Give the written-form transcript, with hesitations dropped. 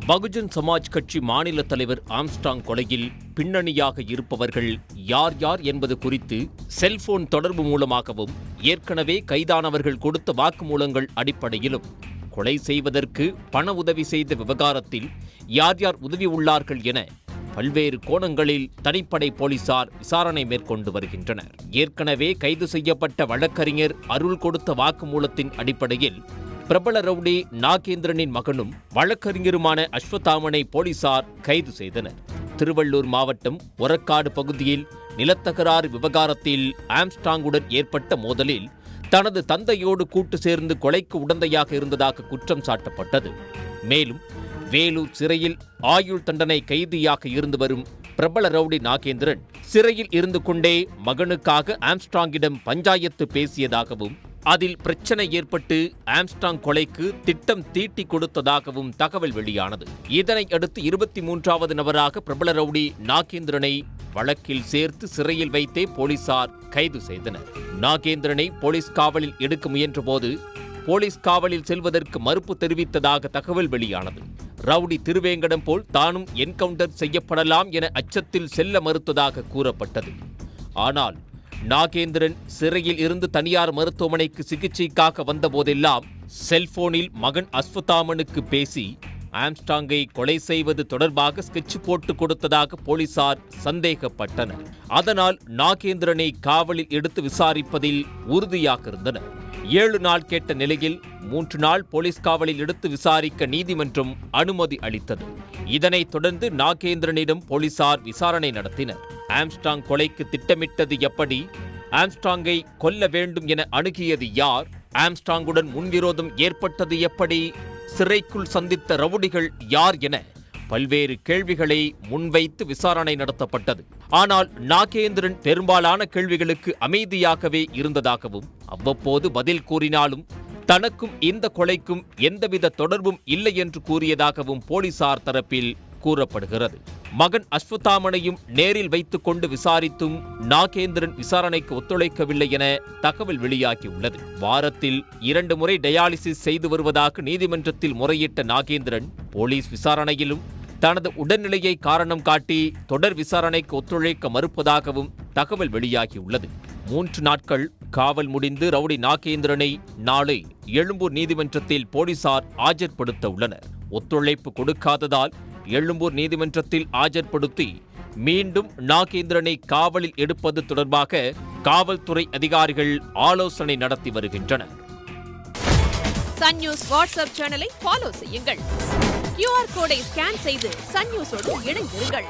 பகுஜன் சமாஜ் கட்சி மாநில தலைவர் ஆம்ஸ்ட்ராங் கொலையில் பின்னணியாக இருப்பவர்கள் யார் யார் என்பது குறித்து செல்போன் தொடர்பு மூலமாகவும் ஏற்கனவே கைதானவர்கள் கொடுத்த வாக்குமூலங்கள் அடிப்படையிலும் கொலை செய்வதற்கு பண உதவி செய்த விவகாரத்தில் யார் யார் உதவி உள்ளார்கள் என பல்வேறு கோணங்களில் தனிப்படை போலீசார் விசாரணை மேற்கொண்டு வருகின்றனர். ஏற்கனவே கைது செய்யப்பட்ட வழக்கறிஞர் அருள் கொடுத்த வாக்குமூலத்தின் அடிப்படையில் பிரபல ரவுடி நாகேந்திரனின் மகனும் வழக்கறிஞருமான அஸ்வத்தாமனை போலீசார் கைது செய்தனர். திருவள்ளூர் மாவட்டம் ஒரக்காடு பகுதியில் நிலத்தகராறு விவகாரத்தில் ஆம்ஸ்ட்ராங்குடன் ஏற்பட்ட மோதலில் தனது தந்தையோடு கூட்டு சேர்ந்து கொலைக்கு உடந்தையாக இருந்ததாக குற்றம் சாட்டப்பட்டது. மேலும் வேலூர் சிறையில் ஆயுள் தண்டனை கைதியாக இருந்து வரும் பிரபல ரவுடி நாகேந்திரன் சிறையில் இருந்து கொண்டே மகனுக்காக ஆம்ஸ்ட்ராங்கிடம் பஞ்சாயத்து பேசியதாகவும் அதில் பிரச்சனை ஏற்பட்டு ஆம்ஸ்ட்ராங் கொலைக்கு திட்டம் தீட்டி கொடுத்ததாகவும் தகவல் வெளியானது. இதனை அடுத்து 23வது நபராக பிரபல ரவுடி நாகேந்திரனை வழக்கில் சேர்த்து சிறையில் வைத்தே போலீசார் கைது செய்தனர். நாகேந்திரனை போலீஸ் காவலில் எடுக்க முயன்றபோது போலீஸ் காவலில் செல்வதற்கு மறுப்பு தெரிவித்ததாக தகவல் வெளியானது. ரவுடி திருவேங்கடம் போல் தானும் என்கவுண்டர் செய்யப்படலாம் என அச்சத்தில் செல்ல மறுத்ததாக கூறப்பட்டது. ஆனால் நாகேந்திரன் சிறையில் இருந்து தனியார் மருத்துவமனைக்கு சிகிச்சைக்காக வந்தபோதெல்லாம் செல்போனில் மகன் அஸ்வத்தாமனுக்கு பேசி ஆம்ஸ்ட்ராங்கை கொலை செய்வது தொடர்பாக ஸ்கெட்ச் போட்டு கொடுத்ததாக போலீசார் சந்தேகப்பட்டனர். அதனால் நாகேந்திரனை காவலில் எடுத்து விசாரிப்பதில் உறுதியாக இருந்தனர். 7 நாள் கேட்ட நிலையில் 3 நாள் போலீஸ் காவலில் எடுத்து விசாரிக்க நீதிமன்றம் அனுமதி அளித்தது. இதனைத் தொடர்ந்து நாகேந்திரனிடம் போலீசார் விசாரணை நடத்தினர். ஆம்ஸ்ட்ராங் கொலைக்கு திட்டமிட்டது எப்படி, ஆம்ஸ்ட்ராங்கை கொல்ல வேண்டும் என அணுகியது யார், ஆம்ஸ்ட்ராங்குடன் முன்விரோதம் ஏற்பட்டது எப்படி, சிறைக்குள் சந்தித்த ரவுடிகள் யார் என பல்வேறு கேள்விகளை முன்வைத்து விசாரணை நடத்தப்பட்டது. ஆனால் நாகேந்திரன் பெரும்பாலான கேள்விகளுக்கு அமைதியாகவே இருந்ததாகவும் அவ்வப்போது பதில் கூறினாலும் தனக்கும் இந்த கொலைக்கும் எந்தவித தொடர்பும் இல்லை என்று கூறியதாகவும் போலீசார் தரப்பில் கூறப்படுகிறது. மகன் அஸ்வத்தாமனையும் நேரில் வைத்துக் கொண்டு விசாரித்தும் நாகேந்திரன் விசாரணைக்கு ஒத்துழைக்கவில்லை என தகவல் வெளியாகியுள்ளது. வாரத்தில் 2 முறை டயாலிசிஸ் செய்து வருவதாக நீதிமன்றத்தில் முறையிட்ட நாகேந்திரன் போலீஸ் விசாரணையிலும் தனது உடல்நிலையை காரணம் காட்டி தொடர் விசாரணைக்கு ஒத்துழைக்க மறுப்பதாகவும் தகவல் வெளியாகியுள்ளது. 3 நாட்கள் காவல் முடிந்து ரவுடி நாகேந்திரனை நாளை எழும்பூர் நீதிமன்றத்தில் போலீசார் ஆஜர்படுத்த உள்ளனர். ஒத்துழைப்பு கொடுக்காததால் எழும்பூர் நீதிமன்றத்தில் ஆஜர்படுத்தி மீண்டும் நாகேந்திரனை காவலில் எடுப்பது தொடர்பாக காவல்துறை அதிகாரிகள் ஆலோசனை நடத்தி வருகின்றனர். சன் நியூஸ் வாட்ஸ்அப் சேனலை ஃபாலோ செய்யுங்கள். QR கோடை ஸ்கேன் செய்து சன் நியூஸோடு இணைந்திருங்கள்.